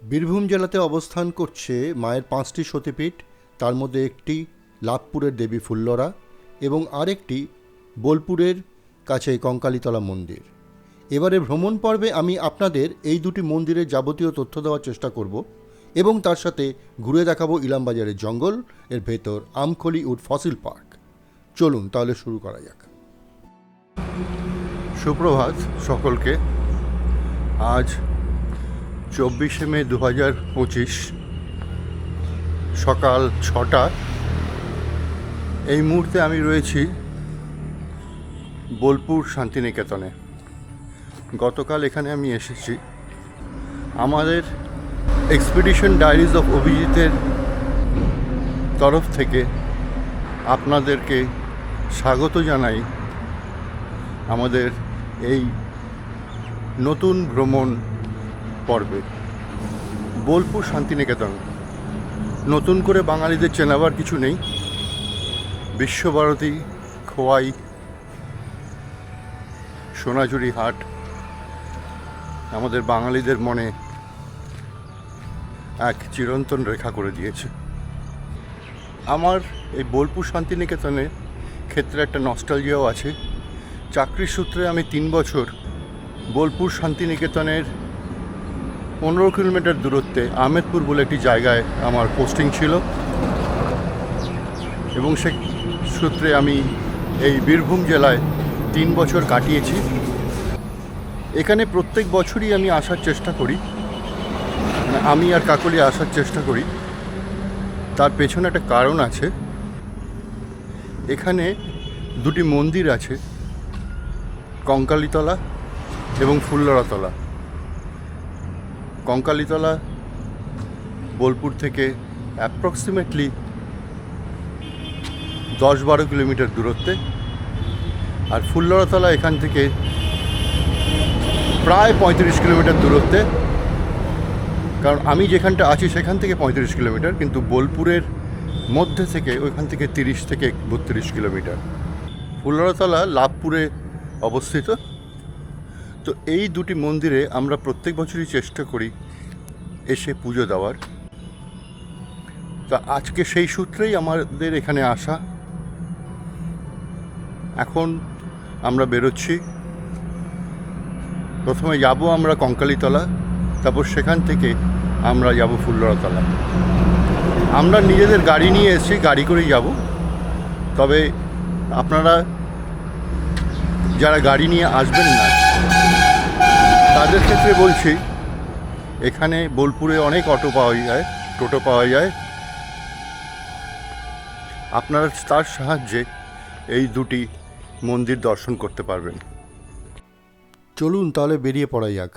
বীরভূম জেলাতে অবস্থান করছে মায়ের 5টি সতীপীঠ, তার মধ্যে একটি লাভপুরের দেবী ফুল্লরা এবং আরেকটি বোলপুরের কাছে কঙ্কালীতলা মন্দির। এবারে ভ্রমণ পর্বে আমি আপনাদের এই দুটি মন্দিরের যাবতীয় তথ্য দেওয়ার চেষ্টা করব এবং তার সাথে ঘুরে দেখাবো ইলামবাজারের জঙ্গল এর ভেতর আমখলি উড ফসিল পার্ক। চলুন তাহলে শুরু করা যাক। সুপ্রভাত সকলকে। আজ 24শে মে 2025 সকাল 6টা। এই মুহূর্তে আমি রয়েছি বোলপুর শান্তিনিকেতনে। গতকাল এখানে আমি এসেছি আমাদের এক্সপিডিশন ডায়েরিজ অফ অভিজিতের তরফ থেকে আপনাদেরকে স্বাগত জানাই আমাদের এই নতুন ভ্রমণ পর্বে। বোলপুর শান্তিনিকেতন নতুন করে বাঙালিদের চেনাবার কিছু নেই। বিশ্বভারতী, খোয়াই, সোনাঝুরি হাট আমাদের বাঙালিদের মনে এক চিরন্তন রেখা করে দিয়েছে। আমার এই বোলপুর শান্তিনিকেতনের ক্ষেত্রে একটা নস্টালজিয়াও আছে। চাকরির সূত্রে আমি 3 বছর বোলপুর শান্তিনিকেতনের 15 কিলোমিটার দূরত্বে আহমেদপুর বলে একটি জায়গায় আমার পোস্টিং ছিল এবং সে সূত্রে আমি এই বীরভূম জেলায় 3 বছর কাটিয়েছি। এখানে প্রত্যেক বছরই আমি আসার চেষ্টা করি, আমি আর কাকলি আসার চেষ্টা করি। তার পেছনে একটা কারণ আছে। এখানে দুটি মন্দির আছে, কঙ্কালীতলা এবং ফুল্লরাতলা। কঙ্কালীতলা বোলপুর থেকে অ্যাপ্রক্সিমেটলি 10-12 কিলোমিটার দূরত্বে, আর ফুল্লরাতলা এখান থেকে প্রায় 35 কিলোমিটার দূরত্বে। কারণ আমি যেখানটা আছি সেখান থেকে 35 কিলোমিটার, কিন্তু বোলপুরের মধ্যে থেকে ওইখান থেকে 30 থেকে 32 কিলোমিটার। ফুল্লরাতলা লাভপুরে অবস্থিত। তো এই দুটি মন্দিরে আমরা প্রত্যেক বছরই চেষ্টা করি এসে পুজো দেওয়ার। তা আজকে সেই সূত্রেই আমাদের এখানে আসা। এখন আমরা বেরোচ্ছি। প্রথমে যাব আমরা কঙ্কালীতলা, তারপর সেখান থেকে আমরা যাব ফুল্লরাতলা। আমরা নিজেদের গাড়ি নিয়ে এসেছি, গাড়ি করেই যাব। তবে আপনারা যারা গাড়ি নিয়ে আসবেন না তাদের ক্ষেত্রে বলছি, এখানে বোলপুরে অনেক অটো পাওয়া যায়, টোটো পাওয়া যায়। আপনারা তার সাহায্যে এই দুটি মন্দির দর্শন করতে পারবেন। চলুন তাহলে বেরিয়ে পড়া যাক।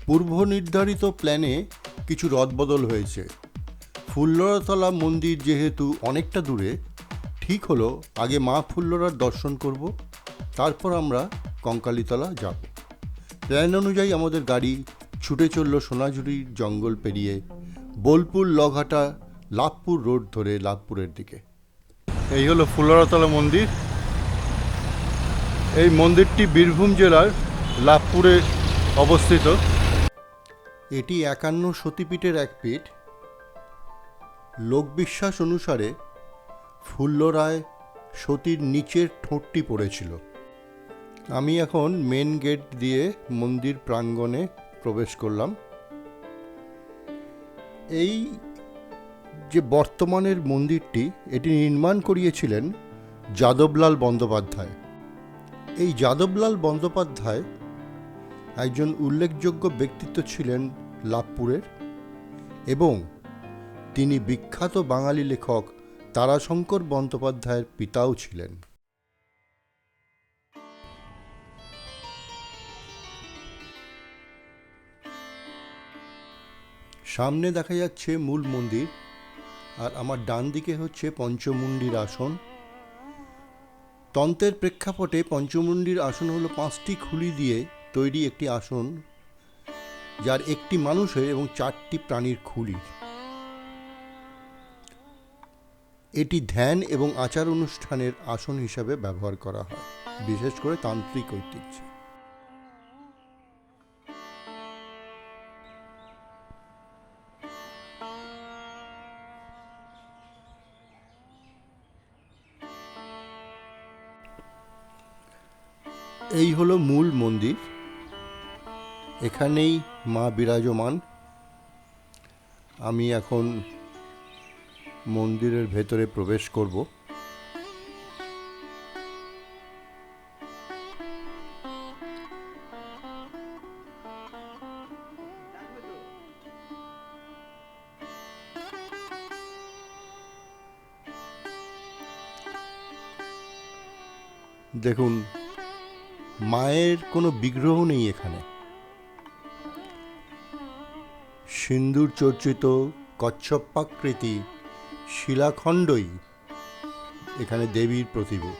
পূর্ব নির্ধারিত প্ল্যানে কিছু রদবদল হয়েছে। ফুল্লরাতলা মন্দির যেহেতু অনেকটা দূরে, ঠিক হলো আগে মা ফুল্লরার দর্শন করব, তারপর আমরা কঙ্কালীতলা যাব। প্ল্যান অনুযায়ী আমাদের গাড়ি ছুটে চলল সোনাঝুরির জঙ্গল পেরিয়ে বোলপুর লঘাটা লাভপুর রোড ধরে লাভপুরের দিকে। এই হলো ফুল্লরাতলা মন্দির। এই মন্দিরটি বীরভূম জেলার লাভপুরে অবস্থিত। এটি 51 সতীপীঠের এক পীঠ। লোকবিশ্বাস অনুসারে ফুল্লরায় সতীর নিচের ঠোঁটটি পড়েছিল। আমি এখন মেন গেট দিয়ে মন্দির প্রাঙ্গণে প্রবেশ করলাম। এই যে বর্তমানের মন্দিরটি, এটি নির্মাণ করিয়েছিলেন যাদবলাল বন্দ্যোপাধ্যায়। এই যাদবলাল বন্দ্যোপাধ্যায় একজন উল্লেখযোগ্য ব্যক্তিত্ব ছিলেন লাভপুরের, এবং তিনি বিখ্যাত বাঙালি লেখক তারাশঙ্কর বন্দ্যোপাধ্যায়ের পিতাও ছিলেন। সামনে দেখা যাচ্ছে মূল মন্দির, আর আমার ডান দিকে হচ্ছে পঞ্চমুণ্ডির আসন। তন্ত্রের প্রেক্ষাপটে পঞ্চমুণ্ডির আসন হলো 5টি খুলি দিয়ে তৈরি একটি আসন, যার একটি মানুষের এবং 4টি প্রাণীর খুলি। এটি ধ্যান এবং আচার অনুষ্ঠানের আসন হিসাবে ব্যবহার করা হয়, বিশেষ করে তান্ত্রিক ঐতিহ্যে। এই হলো মূল মন্দির, এখানেই মা বিরাজমান। আমি এখন মন্দিরের ভেতরে প্রবেশ করব। দেখুন, মায়ের কোনো বিগ্রহ নেই এখানে। সিন্দুর চর্চিত কচ্ছপাকৃতি শিলাখণ্ডই এখানে দেবীর প্রতিভা।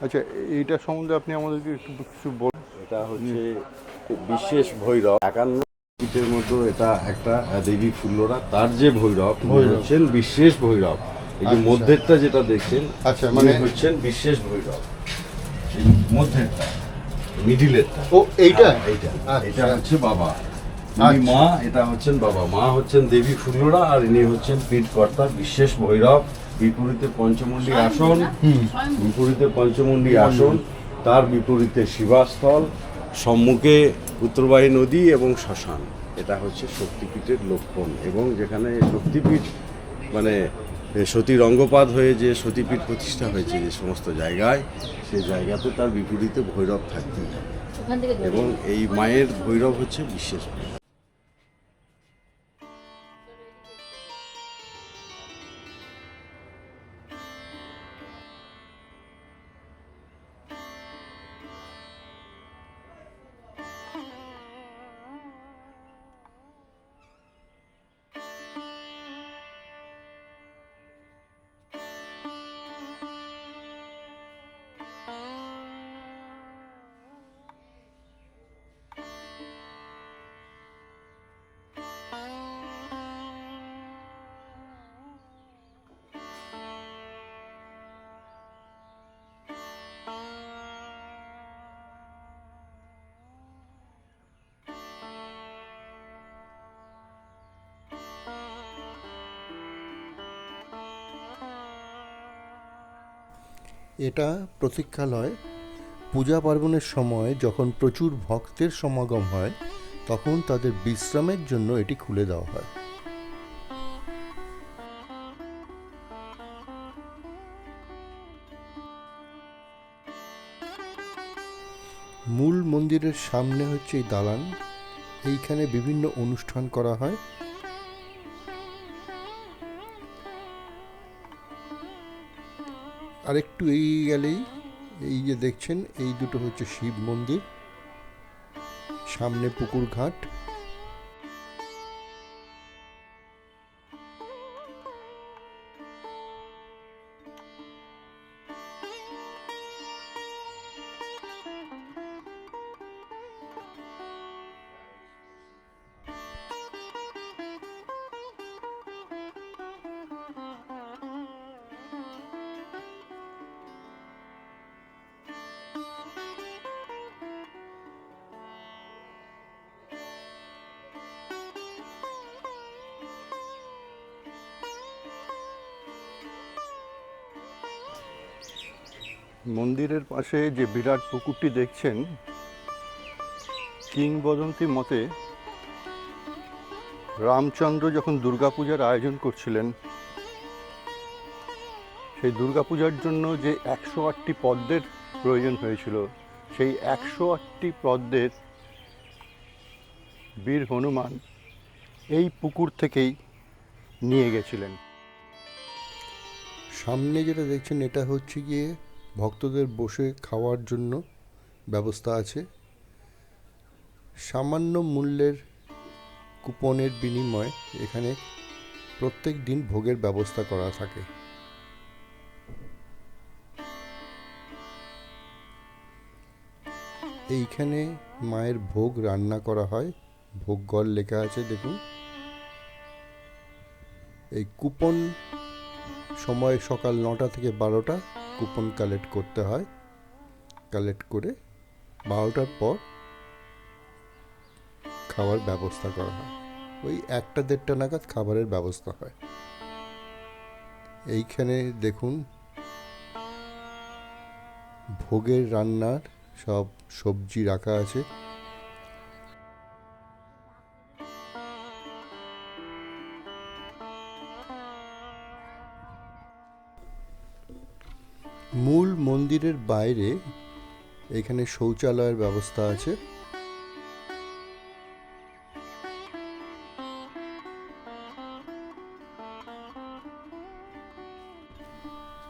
আচ্ছা, এইটা সম্বন্ধে আপনি আমাদেরকে একটু কিছু বলুন। এটা হচ্ছে বিশেষ ভৈরব, 51 ফিটের মতো। এটা একটা দেবী ফুল্লরা, তার যে ভৈরব হচ্ছেন বিশেষ ভৈরব। এই যে মধ্যেরটা যেটা দেখছেন, আচ্ছা, মানে হচ্ছেন বিশেষ ভৈরব। এই মধ্যেরটা, মিডিলেরটা, ও এইটা এইটা আচ্ছা। এটা হচ্ছে বাবা, ইনি মা, এটা হচ্ছেন বাবা। মা হচ্ছেন দেবী ফুল্লরা, আর ইনি হচ্ছেন পীঠকর্তা বিশেষ ভৈরব। বিপরীতে পঞ্চমুণ্ডী আসন, বিপরীতে পঞ্চমুণ্ডী আসন, তার বিপরীতে শিবাস্থল, সম্মুখে উত্তরবাহী নদী এবং শ্মশান। এটা হচ্ছে শক্তিপীঠের লক্ষণ। এবং যেখানে শক্তিপীঠ মানে সতীর অঙ্গপাত হয়ে যে সতীপীঠ প্রতিষ্ঠা হয়েছে যে সমস্ত জায়গায়, সেই জায়গাতে তার বিপরীতে ভৈরব থাকতেই হবে। এবং এই মায়ের ভৈরব হচ্ছে বিশেষ ভৈরব। এটা প্রতীক্ষালয়। পূজা পার্বণের সময় যখন প্রচুর ভক্তের সমাগম হয়, তখন তাদের বিশ্রামের জন্য এটি খুলে দেওয়া হয়। মূল মন্দিরের সামনে হচ্ছে এই দালান, এইখানে বিভিন্ন অনুষ্ঠান করা হয়। আরেকটু এই গেলেই এই যে দেখছেন, এই দুটো হচ্ছে শিব মন্দির, সামনে পুকুর ঘাট। মন্দিরের পাশে যে বিরাট পুকুরটি দেখছেন, কিংবদন্তি মতে রামচন্দ্র যখন দুর্গাপূজার আয়োজন করছিলেন, সেই দুর্গাপূজার জন্য যে 108টি পদ্মের প্রয়োজন হয়েছিল, সেই 108টি পদ্মের বীর হনুমান এই পুকুর থেকেই নিয়ে গেছিলেন। সামনে যেটা দেখছেন এটা হচ্ছে গিয়ে ভক্তদের বসে খাওয়ার জন্য ব্যবস্থা আছে। সামান্য মূল্যের কুপনের বিনিময়ে এখানে প্রত্যেক দিন ভোগের ব্যবস্থা করা থাকে। এইখানে মায়ের ভোগ রান্না করা হয়, ভোগগড় লেখা আছে দেখুন। এই কুপন সময় সকাল 9টা থেকে 12টা কুপন কালেক্ট করতে হয়। কালেক্ট করে 12টার পর খাওয়ার ব্যবস্থা করা হয়। ওই 1টা-1.5টা নাগাদ খাবারের ব্যবস্থা হয়। এইখানে দেখুন ভোগের রান্নার সব সবজি রাখা আছে। মূল মন্দিরের বাইরে এখানে শৌচালয়ের ব্যবস্থা আছে।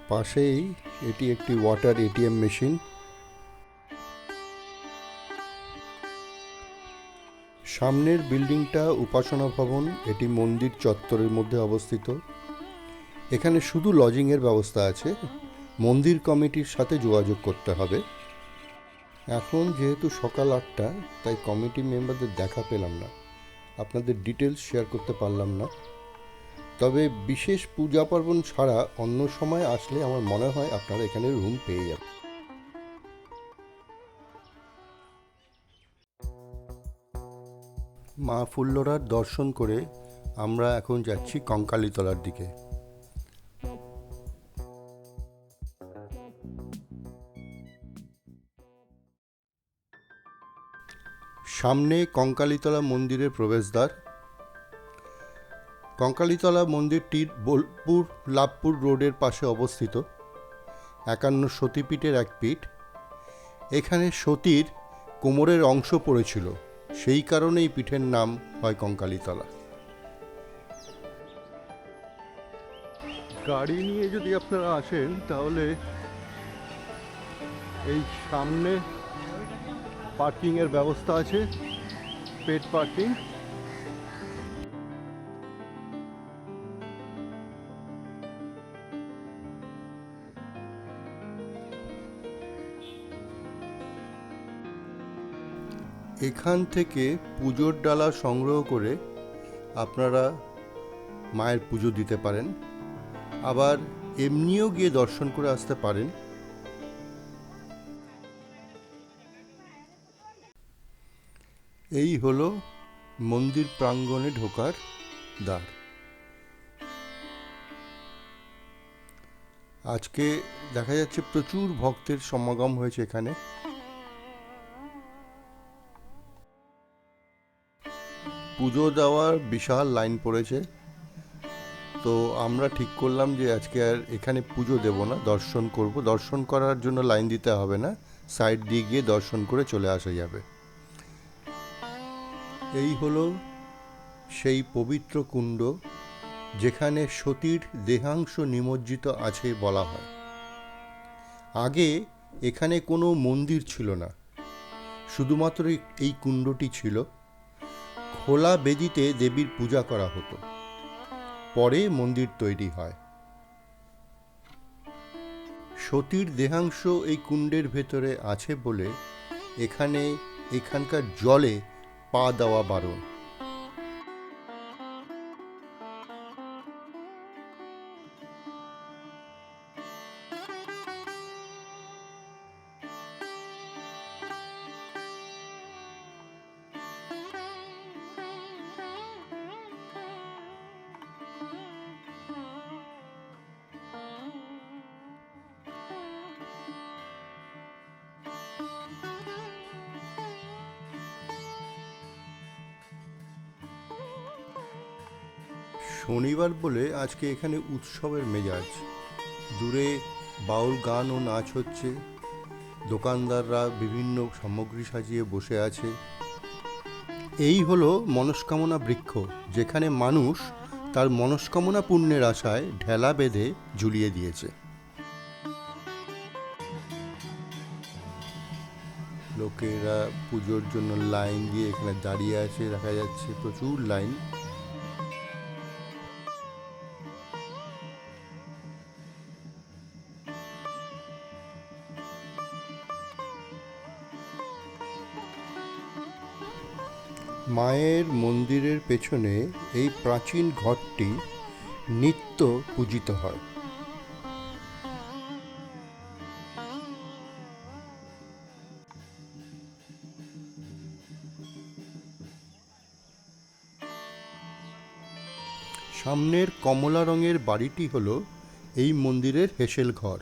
পাশেই এটি একটি ওয়াটার এটিএম মেশিন। সামনের বিল্ডিংটা উপাসনা ভবন, এটি মন্দির চত্বরের মধ্যে অবস্থিত। এখানে শুধু লজিংয়ের ব্যবস্থা আছে, মন্দির কমিটির সাথে যোগাযোগ করতে হবে। এখন যেহেতু সকাল 8টা, তাই কমিটি মেম্বারদের দেখা পেলাম না, আপনাদের ডিটেলস শেয়ার করতে পারলাম না। তবে বিশেষ পূজা পার্বণ ছাড়া অন্য সময় আসলে আমার মনে হয় আপনারা এখানে রুম পেয়ে যাবেন। মা ফুল্লরার দর্শন করে আমরা এখন যাচ্ছি কঙ্কালীতলার দিকে। সামনে কঙ্কালীতলা মন্দিরের প্রবেশদ্বার। কঙ্কালীতলা মন্দিরটির বোলপুর লাভপুর রোডের পাশে অবস্থিত। 51 সতীপীঠের এক পীঠ। এখানে সতীর কোমরের অংশ পড়েছিল, সেই কারণেই পীঠের নাম হয় কঙ্কালীতলা। গাড়ি নিয়ে যদি আপনারা আসেন তাহলে এই সামনে পার্কিংয়ের ব্যবস্থা আছে, পেড পার্কিং। এখান থেকে পুজোর ডালা সংগ্রহ করে আপনারা মায়ের পুজো দিতে পারেন, আবার এমনিও গিয়ে দর্শন করে আসতে পারেন। এই হলো মন্দির প্রাঙ্গণে ঢোকার দ্বার। আজকে দেখা যাচ্ছে প্রচুর ভক্তের সমাগম হয়েছে এখানে। পুজো দেওয়ার বিশাল লাইন পড়েছে, তো আমরা ঠিক করলাম যে আজকে আর এখানে পুজো দেব না, দর্শন করব। দর্শন করার জন্য লাইন দিতে হবে না, সাইড দিয়ে গিয়ে দর্শন করে চলে আসা যাবে। এই হলো সেই পবিত্র কুণ্ড যেখানে সতীর দেহাংশ নিমজ্জিত আছে বলা হয়। আগে এখানে কোনো মন্দির ছিল না, শুধুমাত্র এই কুণ্ডটি ছিল। খোলা বেদিতে দেবীর পূজা করা হতো, পরে মন্দির তৈরি হয়। সতীর দেহাংশ এই কুণ্ডের ভেতরে আছে বলে এখানকার জলে পা দেওয়া বারণ। শনিবার বলে আজকে এখানে উৎসবের মেজাজ। দূরে বাউল গান ও নাচ হচ্ছে, দোকানদাররা বিভিন্ন সামগ্রী সাজিয়ে বসে আছে। এই হলো মনস্কামনা বৃক্ষ, যেখানে মানুষ তার মনস্কামনা পূর্ণের আশায় ঢেলা বেঁধে ঝুলিয়ে দিয়েছে। লোকেরা পুজোর জন্য লাইন দিয়ে এখানে দাঁড়িয়ে আছে, দেখা যাচ্ছে প্রচুর লাইন। মায়ের মন্দিরের পেছনে এই প্রাচীন ঘরটি নিত্য পূজিত হয়। সামনের কমলা রঙের বাড়িটি হলো এই মন্দিরের হেসেল ঘর।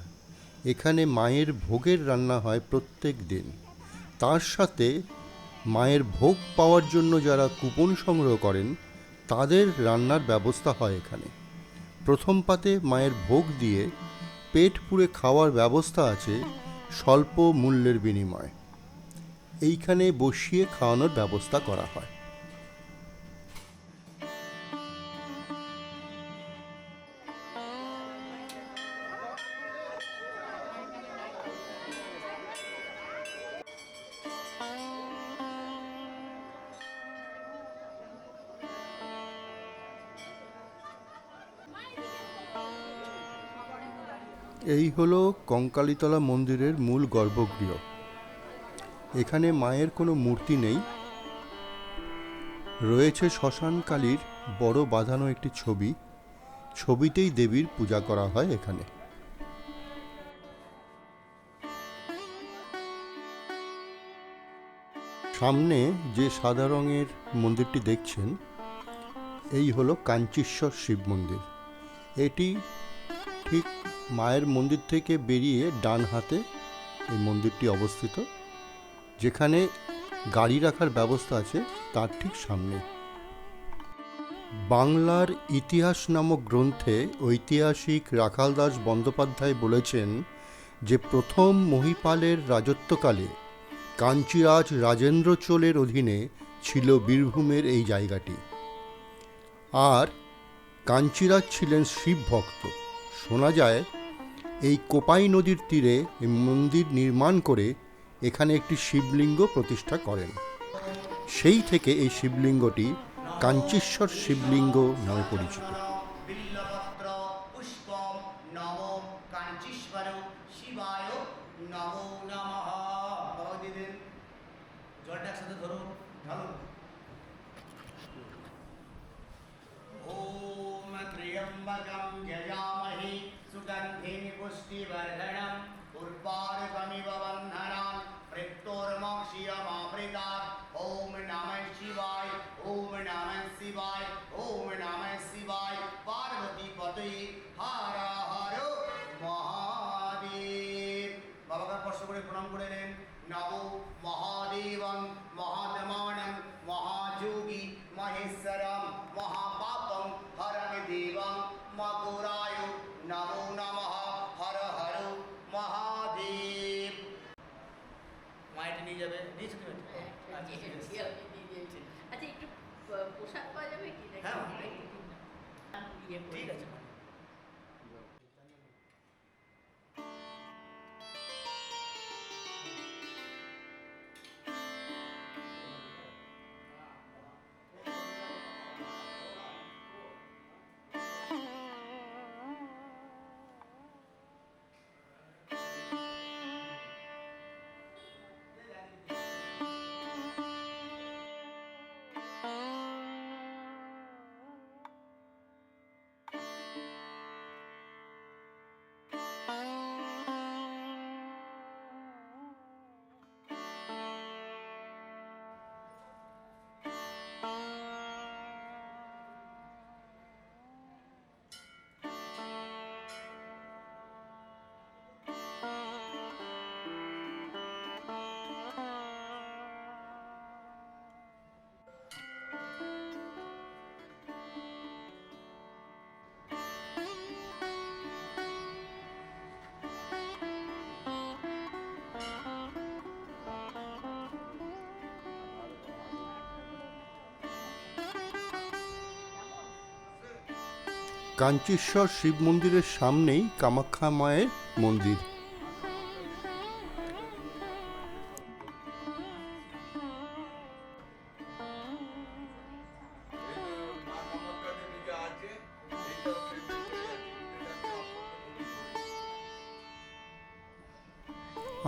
এখানে মায়ের ভোগের রান্না হয় প্রত্যেক দিন। তার সাথে মায়ের ভোগ পাওয়ার জন্য যারা কুপন সংগ্রহ করেন তাদের রান্নার ব্যবস্থা হয় এখানে। প্রথম পাতে মায়ের ভোগ দিয়ে পেট পুরে খাওয়ার ব্যবস্থা আছে স্বল্প মূল্যের বিনিময়ে। এইখানে বসিয়ে খাওয়ানোর ব্যবস্থা করা হয়। এই হলো কঙ্কালীতলা মন্দিরের মূল গর্ভগৃহ। এখানে মায়ের কোনো মূর্তি নেই, রয়েছে শ্মশানকালীর বড় বাঁধানো একটি ছবি। ছবিতেই দেবীর পূজা করা হয় এখানে। সামনে যে সাদা রঙের মন্দিরটি দেখছেন, এই হলো কাঞ্চীশ্বর শিব মন্দির। এটি ঠিক মায়ের মন্দির থেকে বেরিয়ে ডান হাতে এই মন্দিরটি অবস্থিত, যেখানে গাড়ি রাখার ব্যবস্থা আছে তার ঠিক সামনে। বাংলার ইতিহাস নামক গ্রন্থে ঐতিহাসিক রাখালদাস বন্দ্যোপাধ্যায় বলেছেন যে প্রথম মহিপালের রাজত্বকালে কাঞ্চীরাজ রাজেন্দ্র চোলের অধীনে ছিল বীরভূমের এই জায়গাটি। আর কাঞ্চীরাজ ছিলেন শিব ভক্ত। শোনা যায় এই কোপাই নদীর তীরে এই মন্দির নির্মাণ করে এখানে একটি শিবলিঙ্গ প্রতিষ্ঠা করেন। সেই থেকে এই শিবলিঙ্গটি কাঞ্চীশ্বর শিবলিঙ্গ নামে পরিচিত। বিল্লপত্র পুষ্পম নমো কাঞ্চীশ্বর শিবায় নমো নমঃ। বাবা দিদিন জলটা একসাথে ধরো, ঢালো। ওম ত্র্যম্বকম যজামহে সুগন্ধিং পুষ্টিবর্ধনম উর্বারুকমিব বন্ধনান মৃত্যুর্মোক্ষীয়মামৃতাৎ। ওম নমঃ শিবায়, ওম নমঃ শিবায়, ওম নমঃ শিবায়। পার্বতী পতয়ে হর হর মহাদেব। বাবাকে স্পর্শ করে প্রণাম করে নেন। নমো মহাদেবং মহাত্মানং মহাযোগী মহেশ্বরং মহাপাপং হরং দেবং মকরায় নমো নমঃ। হর হর মহাদেব। মাইটা নিয়ে যাবে, দিয়েছো তুমি? আচ্ছা একটু পোশাক পাওয়া যাবে কি? হ্যাঁ, ইয়ে ঠিক আছে। কাঞ্চীশ্বর শিব মন্দিরের সামনেই কামাখ্যা মায়ের মন্দির।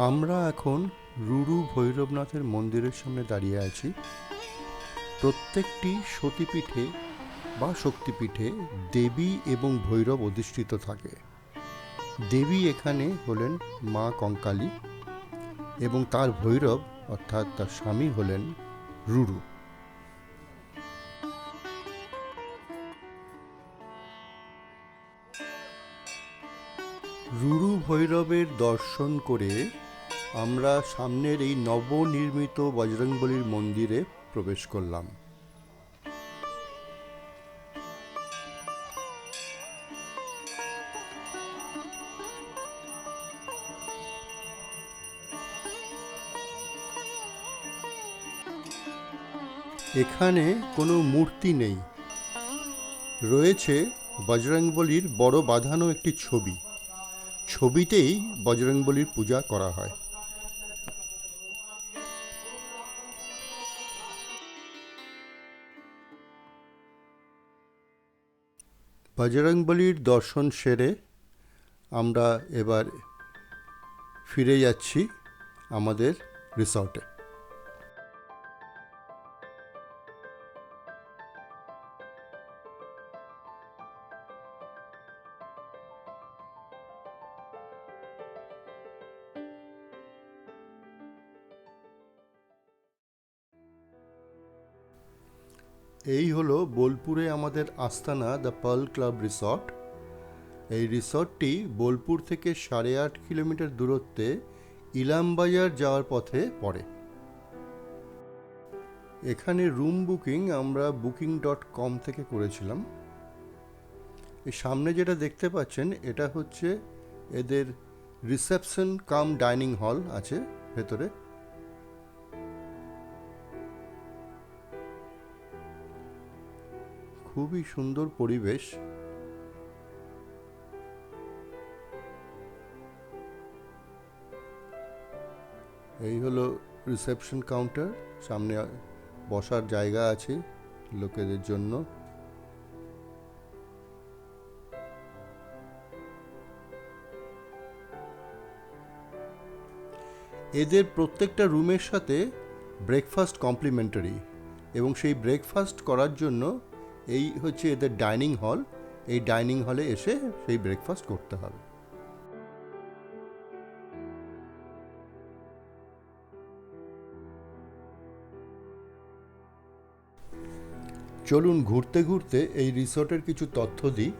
আমরা এখন রুরু ভৈরবনাথের মন্দিরের সামনে দাঁড়িয়ে আছি। প্রত্যেকটি সতীপীঠে বা শক্তিপীঠে দেবী এবং ভৈরব অধিষ্ঠিত থাকে। দেবী এখানে হলেন মা কঙ্কালী এবং তার ভৈরব অর্থাৎ তার স্বামী হলেন রুরু। রুরু ভৈরবের দর্শন করে আমরা সামনের এই নবনির্মিত বজরংবলীর মন্দিরে প্রবেশ করলাম। এখানে কোনো মূর্তি নেই, রয়েছে বজরংবলীর বড় বাঁধানো একটি ছবি। ছবিতেই বজরংবলীর পূজা করা হয়। বজরংবলীর দর্শন সেরে আমরা এবার ফিরে যাচ্ছি আমাদের রিসর্টে। এই হলো বোলপুরে আমাদের আস্তানা দ্য পার্ল ক্লাব রিসর্ট। এই রিসর্টটি বোলপুর থেকে 8.5 কিলোমিটার দূরত্বে ইলামবাজার যাওয়ার পথে পড়ে। এখানে রুম বুকিং আমরা booking.com থেকে করেছিলাম। এই সামনে যেটা দেখতে পাচ্ছেন এটা হচ্ছে এদের রিসেপশন কাম ডাইনিং হল আছে ভেতরে। খুবই সুন্দর পরিবেশ। এই হলো রিসেপশন কাউন্টার, সামনে বসার জায়গা আছে লোকেদের জন্য। এদের প্রত্যেকটা রুমের সাথে ব্রেকফাস্ট কমপ্লিমেন্টারি, এবং সেই ব্রেকফাস্ট করার জন্য এই হচ্ছে এদের ডাইনিং হল। এই ডাইনিং হলে এসে সেই ব্রেকফাস্ট করতে হবে। চলুন ঘুরতে ঘুরতে এই রিসর্টের কিছু তথ্য দিই।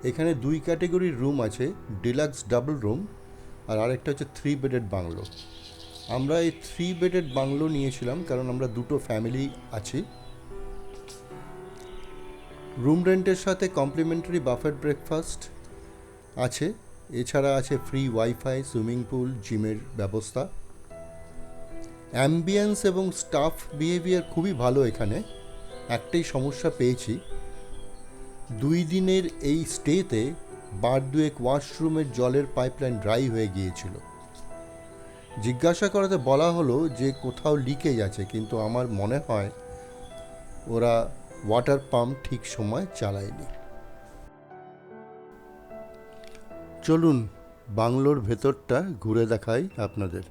এখানে 2 ক্যাটেগরির রুম আছে, ডিলাক্স ডাবল রুম আর আরেকটা হচ্ছে 3 বেডেড বাংলো। আমরা এই 3 বেডেড বাংলো নিয়েছিলাম কারণ আমরা দুটো ফ্যামিলি আছি। রুম রেন্টের সাথে কমপ্লিমেন্টারি বাফেট ব্রেকফাস্ট আছে, এছাড়া আছে ফ্রি ওয়াইফাই, সুইমিং পুল, জিমের ব্যবস্থা। অ্যাম্বিয়েন্স এবং স্টাফ বিহেভিয়ার খুবই ভালো। এখানে একটাই সমস্যা পেয়েছি, 2 দিনের এই স্টেতে 2 ওয়াশরুমের জলের পাইপলাইন ড্রাই হয়ে গিয়েছিল। জিজ্ঞাসা করাতে বলা হলো যে কোথাও লিকেজ আছে, কিন্তু আমার মনে হয় ওরা ওয়াটার পাম্প ঠিক সময় চালায়নি। চলুন বাংলোর ভেতরটা ঘুরে দেখাই আপনাদের।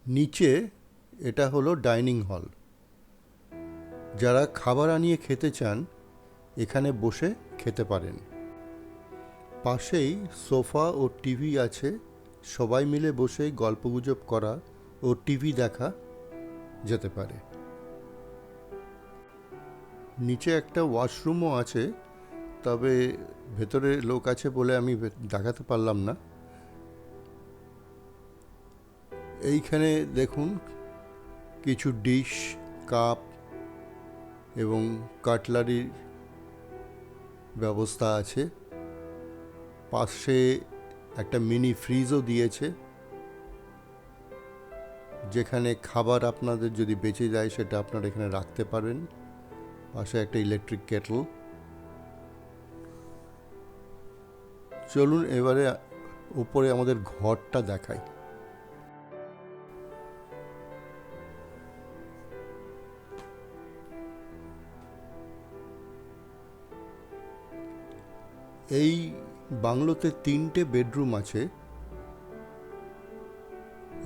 নিচে এটা হলো ডাইনিং হল। যারা খাবার আনিয়ে খেতে চান এখানে বসে খেতে পারেন। পাশেই সোফা ও টিভি আছে, সবাই মিলে বসে গল্পগুজব করা ও টিভি দেখা যেতে পারে। নিচে একটা ওয়াশরুমও আছে, তবে ভেতরে লোক আছে বলে আমি দেখাতে পারলাম না। এইখানে দেখুন কিছু ডিশ, কাপ এবং কাটলারির ব্যবস্থা আছে। পাশে একটা মিনি ফ্রিজও দিয়েছে। যেখানে খাবার আপনাদের যদি বেঁচে যায় সেটা আপনারা এখানে রাখতে পারেন। পাশে একটা ইলেকট্রিক কেটল। চলুন এবারে উপরে আমাদের ঘরটা দেখাই। এই বাংলোতে 3টে বেডরুম আছে।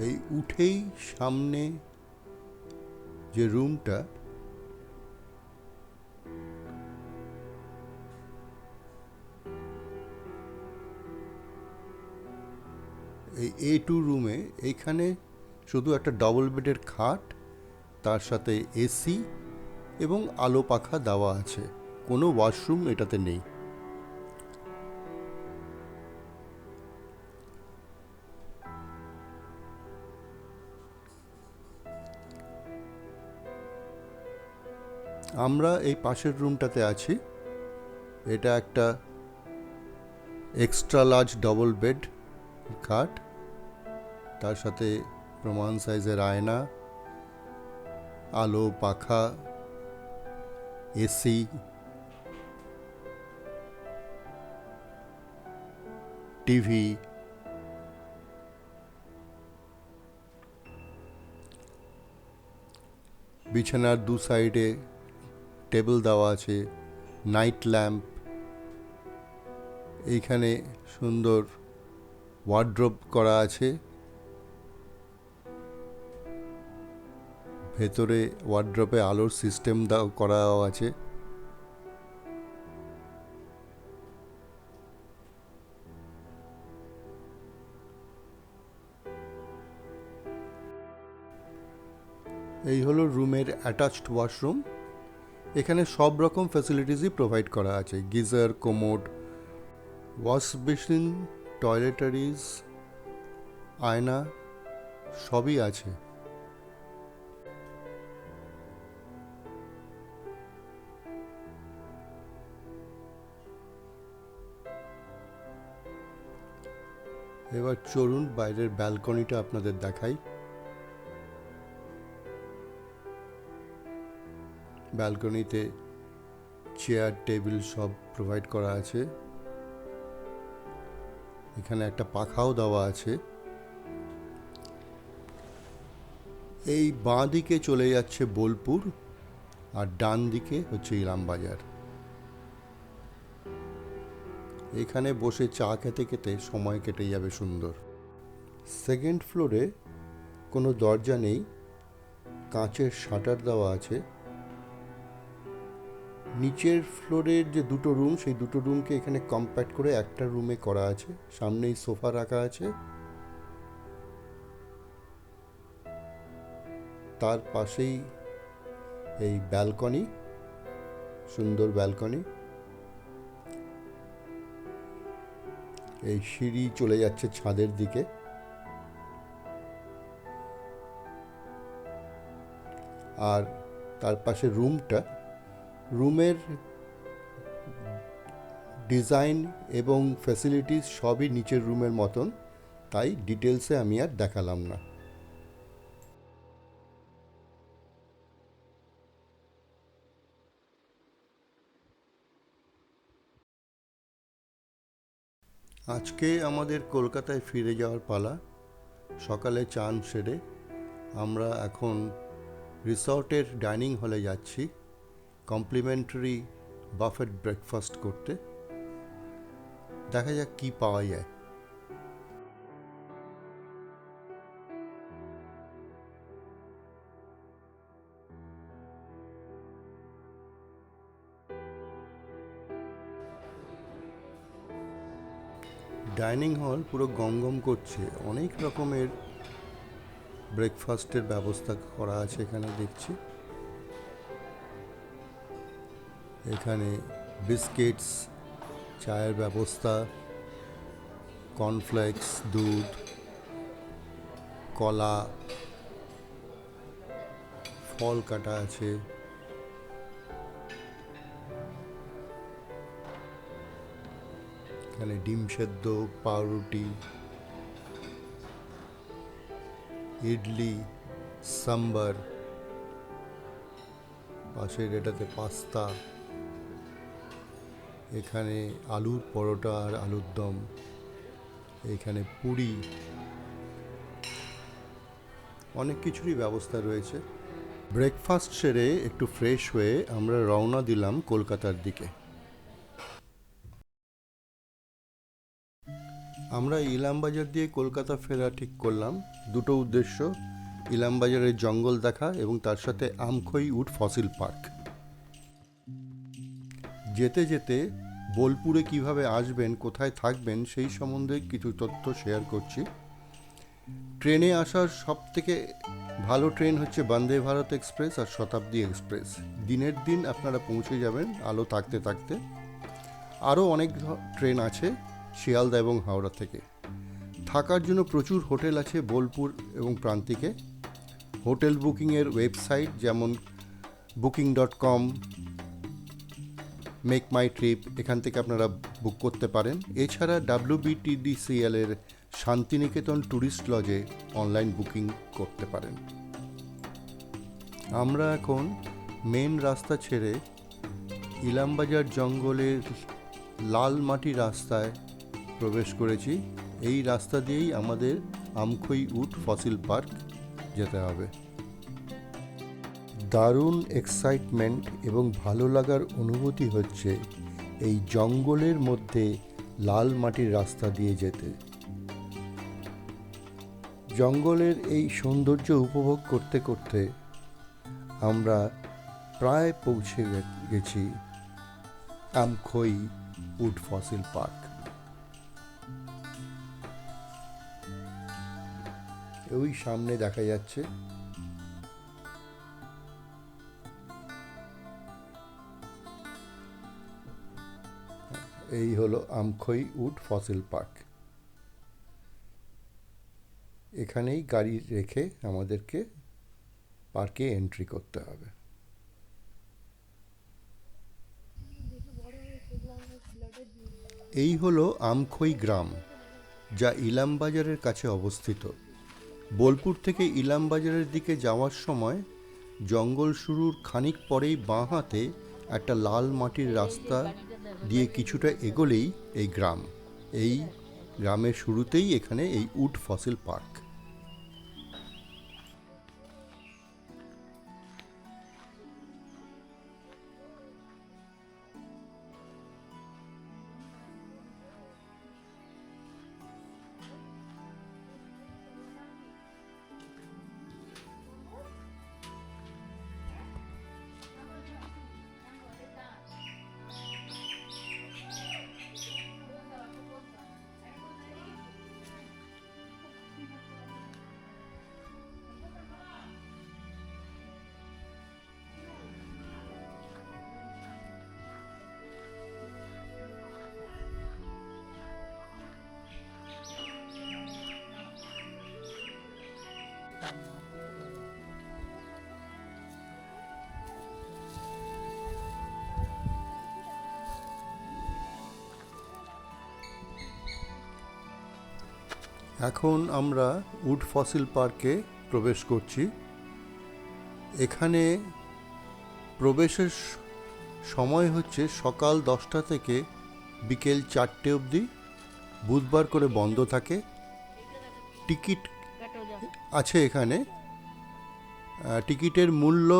এই উঠেই সামনে যে রুমটা, এই A2 রুমে এইখানে শুধু একটা ডবল বেডের খাট, তার সাথে এসি এবং আলো পাখা দেওয়া আছে। কোনো ওয়াশরুম এটাতে নেই। আমরা এই পাশের রুমটাতে আছি। এটা একটা এক্সট্রা লার্জ ডবল বেড খাট, তার সাথে প্রমাণ সাইজের আয়না, আলো পাখা, এসি, টিভি। বিছানার দু সাইডে টেবিল দেওয়া আছে, নাইট ল্যাম্প। এইখানে সুন্দর ওয়ার্ড্রোব করা আছে। ভেতরে ওয়ার্ড্রোবে আলোর সিস্টেম করাও আছে। এই হলো রুমের অ্যাটাচড ওয়াশরুম। এখানে সব রকম ফ্যাসিলিটিসই প্রোভাইড করা আছে। Geyser, commode, wash basin, toiletries, আয়না সবই আছে। এবার চলুন বাইরের ব্যালকনিটা আপনাদের দেখাই। ব্যালকনিতে চেয়ার, টেবিল সব প্রোভাইড করা আছে। এখানে একটা পাখাও দেওয়া আছে। এই বাঁ দিকে চলে যাচ্ছে বোলপুর, আর ডান দিকে হচ্ছে ইলামবাজার। এখানে বসে চা খেতে খেতে সময় কেটে যাবে সুন্দর। সেকেন্ড ফ্লোরে কোনো দরজা নেই, কাঁচের শাটার দেওয়া আছে। নিচের ফ্লোরের যে দুটো রুম, সেই দুটো রুমকে এখানে কম্প্যাক্ট করে একটা রুমে করা আছে। সামনেই সোফা রাখা আছে, তার পাশেই এই ব্যালকনি, সুন্দর ব্যালকনি। এই সিঁড়ি চলে যাচ্ছে ছাদের দিকে। আর তার পাশে রুমটা, রুমের ডিজাইন এবং ফ্যাসিলিটিস সবই নিচের রুমের মতন, তাই ডিটেলসে আমি আর দেখালাম না। আজকে আমাদের কলকাতায় ফিরে যাওয়ার পালা। সকালে চান সেরে আমরা এখন রিসর্টের ডাইনিং হলে যাচ্ছি কমপ্লিমেন্টারি বাফেট ব্রেকফাস্ট করতে। দেখা যাক কি পাওয়া যায়। ডাইনিং হল পুরো গমগম করছে। অনেক রকমের ব্রেকফাস্টের ব্যবস্থা করা আছে এখানে দেখছি। এখানে বিস্কিটস, চায়ের ব্যবস্থা, কর্নফ্লেক্স, দুধ, কলা, ফল কাটা আছে। এখানে ডিম সেদ্ধ, পাউরুটি, ইডলি, সাম্বার, পাশের এটাতে পাস্তা, এখানে আলুর পরোটা আর আলুর দম, এখানে পুরি, অনেক কিছুরই ব্যবস্থা রয়েছে। ব্রেকফাস্ট সেরে একটু ফ্রেশ হয়ে আমরা রওনা দিলাম কলকাতার দিকে। আমরা ইলামবাজার দিয়ে কলকাতা ফেরা ঠিক করলাম। দুটো উদ্দেশ্য, ইলামবাজারের জঙ্গল দেখা এবং তার সাথে আমখই উড ফসিল পার্ক। যেতে যেতে বোলপুরে কিভাবে আসবেন, কোথায় থাকবেন সেই সম্বন্ধে কিছু তথ্য শেয়ার করছি। ট্রেনে আসার সব থেকে ভালো ট্রেন হচ্ছে বন্দে ভারত এক্সপ্রেস আর শতাব্দী এক্সপ্রেস। দিনের দিন আপনারা পৌঁছে যাবেন আলো থাকতে থাকতে। আরও অনেক ট্রেন আছে শিয়ালদা এবং হাওড়া থেকে। থাকার জন্য প্রচুর হোটেল আছে বোলপুর এবং প্রান্তিকে। হোটেল বুকিংয়ের ওয়েবসাইট যেমন booking.com, মেক মাই ট্রিপ, এখান থেকে আপনারা বুক করতে পারেন। এছাড়া WBTDCL এর শান্তিনিকেতন ট্যুরিস্ট লজে অনলাইন বুকিং করতে পারেন। আমরা এখন মেন রাস্তা ছেড়ে ইলামবাজার জঙ্গলের লাল মাটি রাস্তায় প্রবেশ করেছি। এই রাস্তা দিয়েই আমাদের আমখই উড ফসিল পার্ক যেতে হবে। দারুণ এক্সাইটমেন্ট এবং ভালো লাগার অনুভূতি হচ্ছে এই জঙ্গলের মধ্যে লাল মাটির রাস্তা দিয়ে যেতে। জঙ্গলের এই সৌন্দর্য উপভোগ করতে করতে আমরা প্রায় পৌঁছে গেছি আমখই উড ফসিল পার্ক। ওই সামনে দেখা যাচ্ছে। এই হলো আমখই উড ফসিল পার্ক। এখানেই গাড়ি রেখে আমাদেরকে পার্কে এন্ট্রি করতে হবে। এই হলো আমখই গ্রাম, যা ইলামবাজারের কাছে অবস্থিত। বোলপুর থেকে ইলামবাজারের দিকে যাওয়ার সময় জঙ্গল শুরুর খানিক পরেই বাঁ হাতে একটা লাল মাটির রাস্তা দিয়ে কিছুটা এগোলেই এই গ্রাম। এই গ্রামের শুরুতেই এখানে এই উড ফসিল পার্ক। এখন আমরা উড ফসিল পার্কে প্রবেশ করছি। এখানে প্রবেশের সময় হচ্ছে সকাল 10টা থেকে বিকেল 4টে অবধি। বুধবার করে বন্ধ থাকে। টিকিট আছে এখানে। টিকিটের মূল্য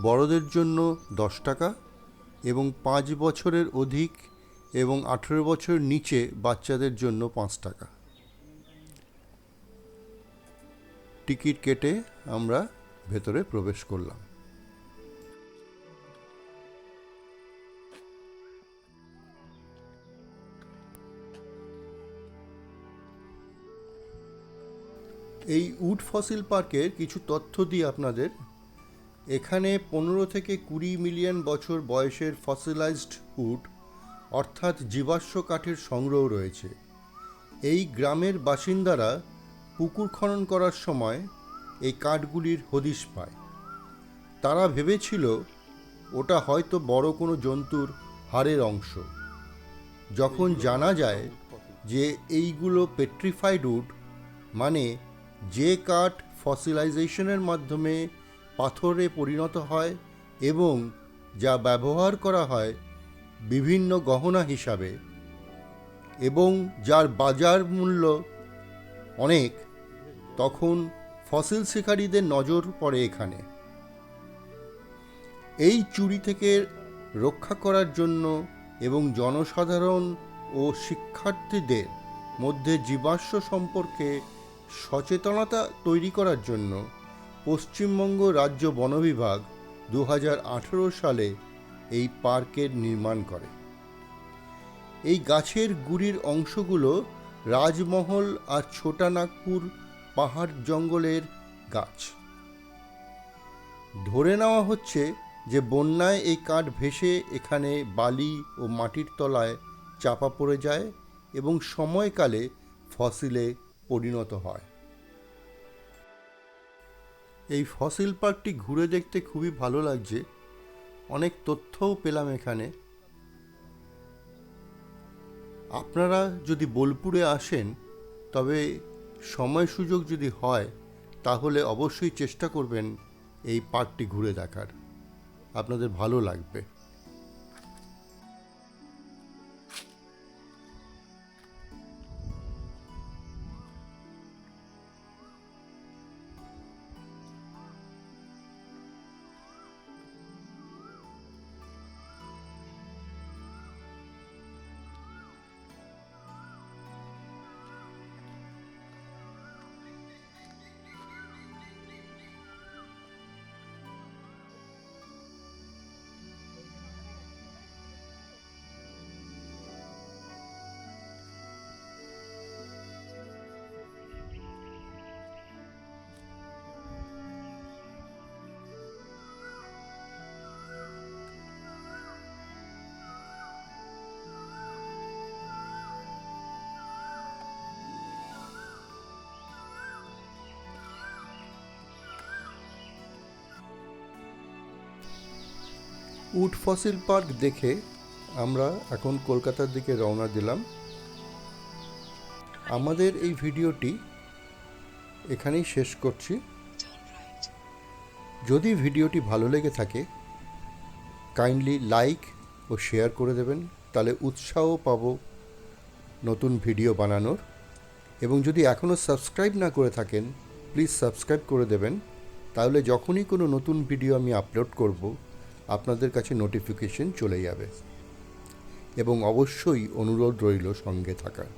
বড়দের জন্য 10 টাকা এবং 5 বছরের অধিক এবং 18 বছর নিচে বাচ্চাদের জন্য 5 টাকা। টিকিট কেটে আমরা ভেতরে প্রবেশ করলাম। এই উড ফসিল পার্কের কিছু তথ্য দিই আপনাদের। এখানে 15 থেকে 20 মিলিয়ন বছর বয়সের ফসিলাইজড উড অর্থাৎ জীবাশ্ম কাঠের সংগ্রহ রয়েছে। এই গ্রামের বাসিন্দারা পুকুর খনন করার সময় এই কাঠগুলির হদিশ পায়। তারা ভেবেছিল ওটা হয়তো বড় কোনো জন্তুর হাড়ের অংশ। যখন জানা যায় যে এইগুলো পেট্রিফাইড উড, মানে যে কাঠ ফসিলাইজেশনের মাধ্যমে পাথরে পরিণত হয় এবং যা ব্যবহার করা হয় বিভিন্ন গহনা হিসাবে এবং যার বাজার মূল্য অনেক, তখন ফসিল শিকারীদের নজর পড়ে এখানে। এই চুরি থেকে রক্ষা করার জন্য এবং জনসাধারণ ও শিক্ষার্থীদের মধ্যে জীবাশ্ম সম্পর্কে সচেতনতা তৈরি করার জন্য পশ্চিমবঙ্গ রাজ্য বন বিভাগ 2018 সালে এই পার্কের নির্মাণ করে। এই গাছের গুড়ির অংশগুলো রাজমহল আর ছোটা নাগপুর পাহাড় জঙ্গলের গাছ। ধরে নেওয়া হচ্ছে যে বন্যায় এই কাঠ ভেসে এখানে বালি ও মাটির তলায় চাপা পড়ে যায় এবং সময়কালে ফসিলে পরিণত হয়। এই ফসিল পার্কটি ঘুরে দেখতে খুবই ভালো লাগছে, অনেক তথ্যও পেলাম এখানে। আপনারা যদি বোলপুরে আসেন তবে সময় সুযোগ যদি হয় তাহলে অবশ্যই চেষ্টা করবেন এই পার্কটি ঘুরে দেখার, আপনাদের ভালো লাগবে। উড ফসিল পার্ক দেখে আমরা এখন কলকাতার দিকে রওনা দিলাম। আমাদের এই ভিডিওটি এখানেই শেষ করছি। যদি ভিডিওটি ভালো লেগে থাকে কাইন্ডলি লাইক ও শেয়ার করে দেবেন, তাহলে উৎসাহ পাবো নতুন ভিডিও বানানোর। এবং যদি এখনও সাবস্ক্রাইব না করে থাকেন প্লিজ সাবস্ক্রাইব করে দেবেন, তাহলে যখনই কোনো নতুন ভিডিও আমি আপলোড করব আপনাদের কাছে নোটিফিকেশন চলে যাবে। এবং অবশ্যই অনুরোধ রইল সঙ্গে থাকার।